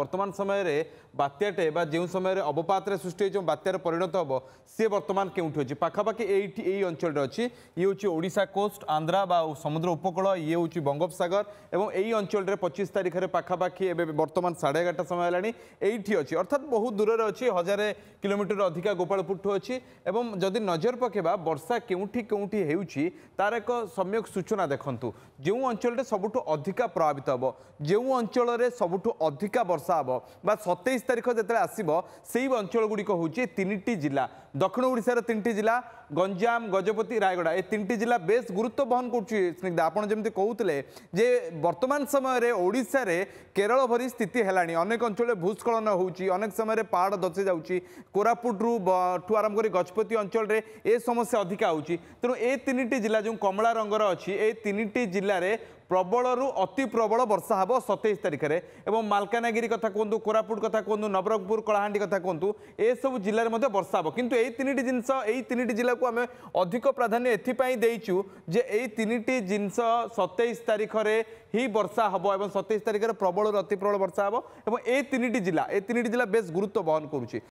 वर्तमान समय बात्याटे जो समय अवपात सृष्टि बात्यार परिणत हम सी बर्तमान केउठी अच्छी पाखापाखि यही अंचल अच्छी ये हूँ ओडिशा कोस्ट आंध्रा बा समुद्र उपकूल ये हूँ बंगोपसागर और यही अंचल 25 तारिख में पाखापाखि बर्तमान 11:30 समय है ये अच्छी अर्थात बहुत दूर अच्छी 1000 किलोमीटर अधिका गोपालपुर अच्छी एवं जदि नजर पकेबा वर्षा केउठी केउठी हेउची तार एक सम्यक सूचना देखंतु जो अंचल सबुठ अधिका प्रभावित हम जो अंचल सबुठ अधिका वर्षा हम बा 27 तारिख जो आसो से अंचल गुड़िक हूँ 3टी जिला दक्षिण ओडिशार 3टी जिला गंजाम गजपति रायगड़ा ये 3टी जिला बेस गुरुत्व बहन कर आपड़ जमी कहते जे वर्तमान समय ओडिशा रे केरल भरी स्थिति है अनेक अंचल भूस्खलन होनेक समय पहाड़ दसी जाऊँगी कोरापुटू आरंभ कर गजपति अंचल रे ए समस्या अधिका होची तेणु ए 3टी जिला जो कमला रंगर अच्छी ए 3टी जिले में प्रबल रु अति प्रबल वर्षा हम 27 तारिख में एवं मालकानगिरी कथा कहतु कोरापुट कथा कहतु नवरंगपुर कलाहांडी कथा कहतु ए सब जिले में वर्षा हम किंतु यही 3टी जिनस यही 3टी जिला को आम अधिक प्राधान्य एथिपाई देइचु जे यही 3टी जिनस 27 तारिख में ही वर्षा हम और 27 तारिख में प्रबल रु अति प्रबल वर्षा हम और ये 3टी जिला बेस गुरुत्व बहन करुच्ची।